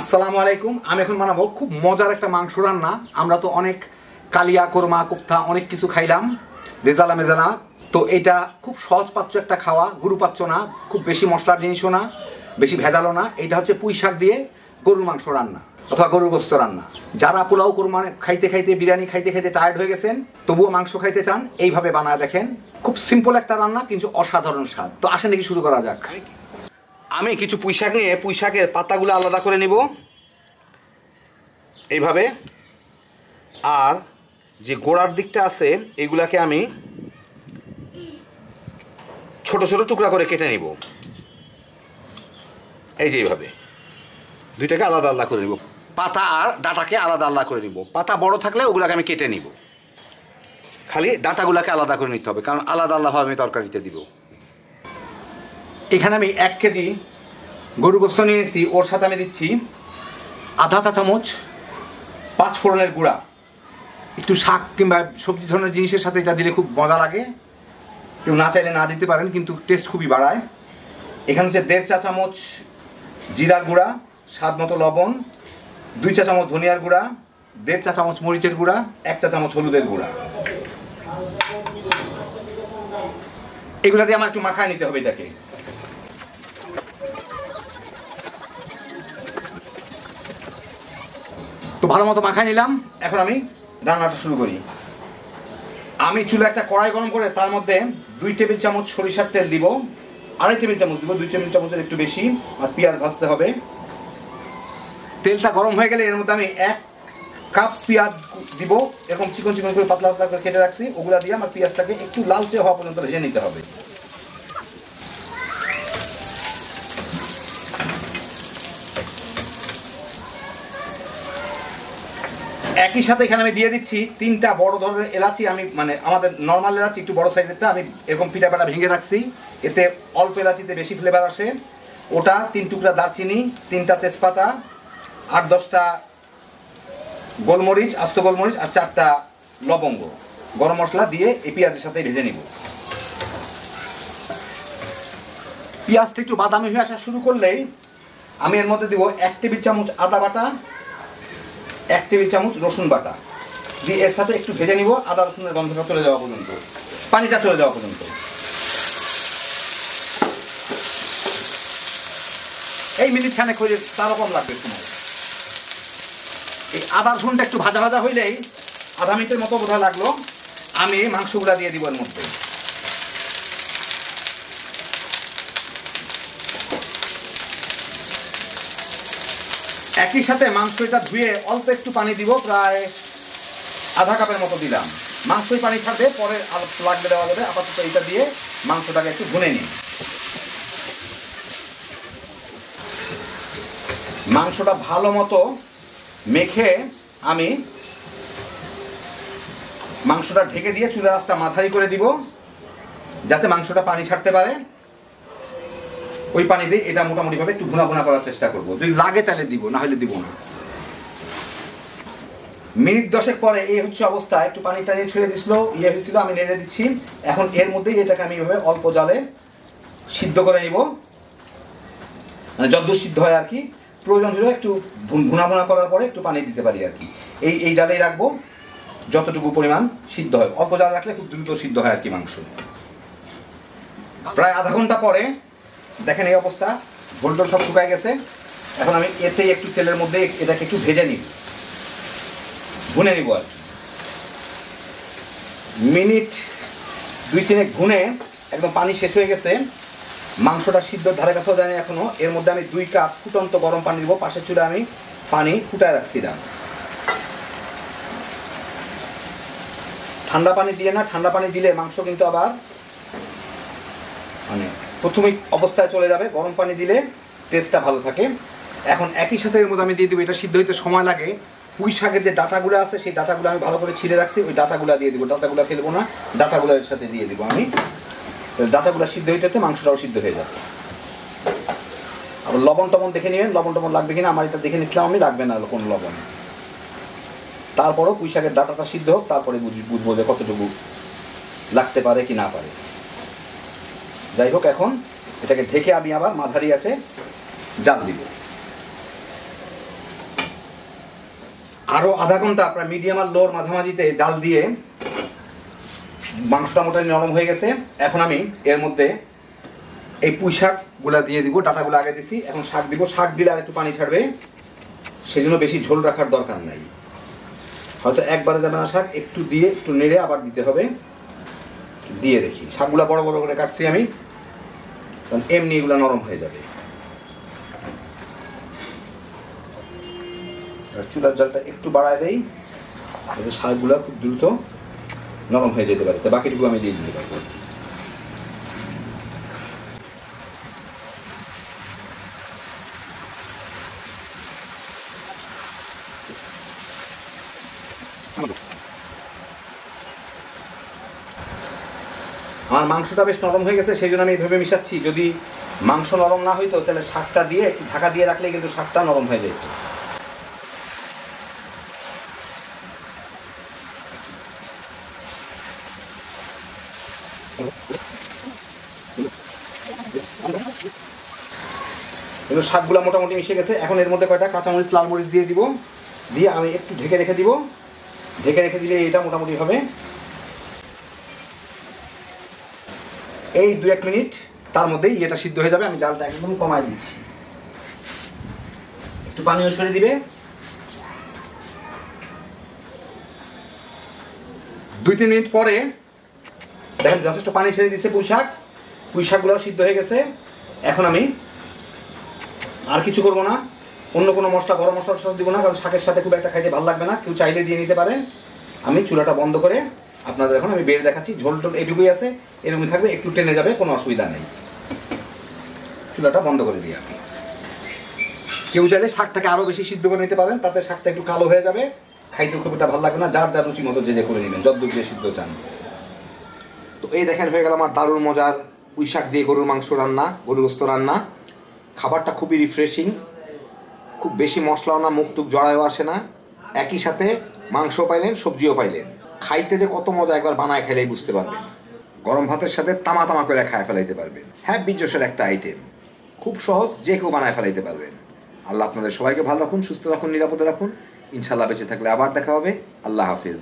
আসসালামু আলাইকুম। আমি এখন বানাবো খুব মজার একটা মাংস রান্না। আমরা তো অনেক কালিয়া, কোরমা, কোফতা অনেক কিছু খাইলাম রেজালা মেজালা, তো এটা খুব সহজ পাচ্য একটা খাওয়া, গুরু পাচ্য না, খুব বেশি মশলার জিনিসও না, বেশি ভেজালও না। এটা হচ্ছে পুঁই শাক দিয়ে গরুর মাংস রান্না অথবা গরুর গোস্ত রান্না। যারা পোলাও কোরমা খাইতে খাইতে, বিরিয়ানি খাইতে খাইতে টায়ার্ড হয়ে গেছেন, তবুও মাংস খাইতে চান, এইভাবে বানায় দেখেন। খুব সিম্পল একটা রান্না, কিন্তু অসাধারণ স্বাদ। তো আসেন দেখি শুরু করা যাক। আমি কিছু পুঁই শাক নিয়ে পুঁই শাকের পাতাগুলো আলাদা করে নিব এইভাবে, আর যে গোড়ার দিকটা আছে এগুলাকে আমি ছোট ছোট টুকরা করে কেটে নিব। এই যে এইভাবে দুইটাকে আলাদা আলাদা করে নিব, পাতা আর ডাটাকে আলাদা আলাদা করে নিব। পাতা বড় থাকলে ওগুলাকে আমি কেটে নিব, খালি ডাটাগুলোকে আলাদা করে নিতে হবে, কারণ আলাদা আলাদাভাবে আমি তরকারিতে দিব। এখানে আমি 1 কেজি গরু গোস্ত নিয়েছি, ওর সাথে আমি দিচ্ছি আধা চা চামচ 5 ফোড়নের গুঁড়া। একটু শাক কিংবা সবজি ধরনের জিনিসের সাথে এটা দিলে খুব মজা লাগে, কেউ না চাইলে না দিতে পারেন, কিন্তু টেস্ট খুবই বাড়ায়। এখানে হচ্ছে 1.5 চা চামচ জিরার গুঁড়া, স্বাদ মতো লবণ, 2 চা চামচ ধনিয়ার গুঁড়া, 1.5 চা চামচ মরিচের গুঁড়া, 1 চা চামচ হলুদের গুঁড়া। এগুলা দিয়ে আমার একটু মাখায় নিতে হবে এটাকে। তো ভালো মতো মাখায় নিলাম। এখন আমি রান্নাটা শুরু করি। আমি চুলা একটা কড়াই গরম করে তার মধ্যে 2 টেবিল চামচ সরিষার তেল দিব, 2.5 টেবিল চামচ দিব, 2 টেবিল চামচের একটু বেশি। আর পেঁয়াজ ভাজতে হবে। তেলটা গরম হয়ে গেলে এর মধ্যে আমি 1 কাপ পেঁয়াজ দিব, এরকম চিকন চিকন করে পাতলা পাতলা করে কেটে রাখছি। ওগুলা দিয়ে আমার পেঁয়াজটাকে একটু লালচে হওয়া পর্যন্ত ভেজে নিতে হবে। একই সাথে এখানে আমি দিয়ে দিচ্ছি 3টা বড় ধরনের এলাচি। আমি মানে আমাদের নর্মাল এলাচি, একটু বড় সাইজেরটা আমি এরকম পিঠা পাটা ভেঙে রাখছি, এতে অল্প এলাচিতে বেশি ফ্লেভার আসে। ওটা 3 টুকরা দারচিনি, 3টা তেজপাতা, 8-10টা গোলমরিচ, আস্ত গোলমরিচ, আর 4টা লবঙ্গ, গরম মশলা দিয়ে এই পেঁয়াজের সাথে ভেজে নিব। পেঁয়াজটা একটু বাদামি হয়ে আসা শুরু করলেই আমি এর মধ্যে দিব 1 টেবিল চামচ আদা বাটা, 1 টেবিল চামচ রসুন বাটা দিয়ে এর সাথে একটু ভেজে নিব, আদা রসুনের গন্ধটা চলে যাওয়া পর্যন্ত, পানিটা চলে যাওয়া পর্যন্ত। এই মিনিট খানেক হইলে তারও কম লাগবে সময়। এই আদা রসুনটা একটু ভাজা ভাজা হইলেই, আধা মিনিটের মতো বোধহয় লাগলো, আমি মাংসগুলা দিয়ে দিব এর মধ্যে। একই সাথে মাংসটা ধুয়ে অল্প একটু পানি দিব, প্রায় আধা কাপের মতো দিলাম। মাংসই পানি ছাড়বে, পরে লাগবে দেওয়া যাবে। আপাতত এটা দিয়ে মাংসটাকে একটু ভুনে নিই। মাংসটা ভালো মতো মেখে আমি মাংসটা ঢেকে দিয়ে চুলার আঁচটা মাঝারি করে দিব, যাতে মাংসটা পানি ছাড়তে পারে। ওই পানি দিয়ে এটা মোটামুটি ভাবে একটু ভুনা ভুনা করার চেষ্টা করবো। যদি লাগে তাহলে দিব, না হলে দিব না। মিনিট 10 পরে এই হচ্ছে অবস্থা। একটু পানিটা নিয়ে ছেড়ে দিছিল, হয়েছিল, আমি নেড়ে দিচ্ছি। এখন এর মধ্যেই এটাকে আমি এইভাবে অল্প জালে সিদ্ধ করে নিব, মানে যতদূর সিদ্ধ হয় আর কি। প্রয়োজন হলে একটু ভুনা ভুনা করার পরে একটু পানি দিতে পারি আর কি। এই জালেই রাখবো, যতটুকু পরিমাণ সিদ্ধ হয়। অল্প জাল রাখলে খুব দ্রুত সিদ্ধ হয় আর কি মাংস। প্রায় আধা ঘন্টা পরে দেখেন এই অবস্থা, ঝোল টোল সব শুকায় গেছে। এখন আমি এতে একটু তেলের মধ্যে এটাকে একটু ভেজে নিব, ভুনে নিব। আর মিনিট 2-3 ভুনে একদম পানি শেষ হয়ে গেছে, মাংসটা সিদ্ধর ধারে কাছেও জানি এখনো। এর মধ্যে আমি 2 কাপ ফুটন্ত গরম পানি দিব। পাশের চুলে আমি পানি ফুটায় রাখছিলাম। ঠান্ডা পানি দিয়ে না, ঠান্ডা পানি দিলে মাংস কিন্তু আবার মানে প্রথমিক অবস্থায় চলে যাবে। গরম পানি দিলে টেস্টটা ভালো থাকে। এখন একই সাথে এর মধ্যে আমি দিয়ে দেবো, এটা সিদ্ধ হইতে সময় লাগে, পুঁই শাকের যে ডাটাগুলো আছে সেই ডাটাগুলো আমি ভালো করে ছিঁড়ে রাখছি, ওই ডাটাগুলো দিয়ে দিব। ডাটাগুলো ফেলবো না, ডাটাগুলো এর সাথে দিয়ে দিব আমি। ডাটাগুলো সিদ্ধ হইতে মাংসটাও সিদ্ধ হয়ে যাবে। আবার লবণ টবণ দেখে নেবেন, লবণ টবণ লাগবে কিনা। আমার এটা দেখে নিচ্ছিলাম আমি, লাগবে না কোনো লবণ। তারপরও পুঁই শাকের ডাটাটা সিদ্ধ হোক, তারপরে বুঝবো যে কতটুকু লাগতে পারে কি না পারে। যাই হোক, এখন এটাকে ঢেকে আমি আবার মাঝারি আছে জাল দিব। আরও আধা ঘন্টা আপনার মিডিয়াম আর লোর মাঝামাঝিতে জাল দিয়ে মাংসটা মোটামুটি নরম হয়ে গেছে। এখন আমি এর মধ্যে এই পুঁই শাকগুলা দিয়ে দিব, ডাটাগুলো আগে দিছি, এখন শাক দিব। শাক দিলে আর একটু পানি ছাড়বে, সেই জন্য বেশি ঝোল রাখার দরকার নাই। হয়তো একবারে যাবে না শাক, একটু দিয়ে একটু নেড়ে আবার দিতে হবে। দিয়ে দেখি, শাকগুলা বড় বড় করে কাটছি আমি, কারণ এমনি এগুলো নরম হয়ে যাবে। চুলার জালটা একটু বাড়ায় দেই, যাতে শাকগুলো খুব দ্রুত নরম হয়ে যেতে পারে। তো বাকিটুকু আমি দিয়ে দিতে পারবো। আমার মাংসটা বেশ নরম হয়ে গেছে, সেই জন্য আমি এইভাবে মিশাচ্ছি। যদি মাংস নরম না হইতো তাহলে শাকটা দিয়ে একটু ঢাকা দিয়ে রাখলে কিন্তু শাকটা নরম হয়ে যেত। কিন্তু শাকগুলো মোটামুটি মিশে গেছে। এখন এর মধ্যে কয়টা কাঁচামরিচ, লাল মরিচ দিয়ে দিব, দিয়ে আমি একটু ঢেকে রেখে দিব। ঢেকে রেখে দিলে এটা মোটামুটি হবে। এই 2-1 মিনিট, তার মধ্যেই এটা সিদ্ধ হয়ে যাবে। আমি জালটা একদম কমায় দিচ্ছি, একটু পানিও সরিয়ে দিবে। 2-3 মিনিট পরে দেখেন যথেষ্ট পানি ছেড়ে দিচ্ছে পুঁই শাকগুলো সিদ্ধ হয়ে গেছে। এখন আমি আর কিছু করব না, অন্য কোনো মশলা, গরম মশলা দিব না, কারণ শাকের সাথে খুব একটা খাইতে ভালো লাগবে না। কেউ চাইলে দিয়ে নিতে পারেন। আমি চুলাটা বন্ধ করে আপনাদের এখন আমি বেড়ে দেখাচ্ছি। ঝোল টোল এটুকুই আছে, এরকমই থাকবে, একটু টেনে যাবে, কোনো অসুবিধা নেই। চুলাটা বন্ধ করে দিই আমি। কেউ চাইলে শাকটাকে আরও বেশি সিদ্ধ করে নিতে পারেন, তাতে শাকটা একটু কালো হয়ে যাবে, খাইতে খুব একটা ভালো লাগবে না। যার যার রুচি মতো যে করে নেবেন, যতদূর দিয়ে সিদ্ধ চান। তো এই দেখেন হয়ে গেল আমার দারুণ মজার পুঁই শাক দিয়ে গরুর মাংস রান্না, গরুর গোস্ত রান্না। খাবারটা খুবই রিফ্রেশিং, খুব বেশি মশলাও না, মুখ টুক জড়ায়ও আসে না। একই সাথে মাংসও পাইলেন, সবজিও পাইলেন। খাইতে যে কত মজা একবার বানায় খেলেই বুঝতে পারবেন। গরম ভাতের সাথে তামা তামা করে খায় ফেলাইতে পারবেন। হ্যাঁ, বিজোসের একটা আইটেম, খুব সহজ, যে কেউ বানায় ফেলাইতে পারবেন। আল্লাহ আপনাদের সবাইকে ভালো রাখুন, সুস্থ রাখুন, নিরাপদে রাখুন। ইনশাল্লাহ বেঁচে থাকলে আবার দেখা হবে। আল্লাহ হাফিজ।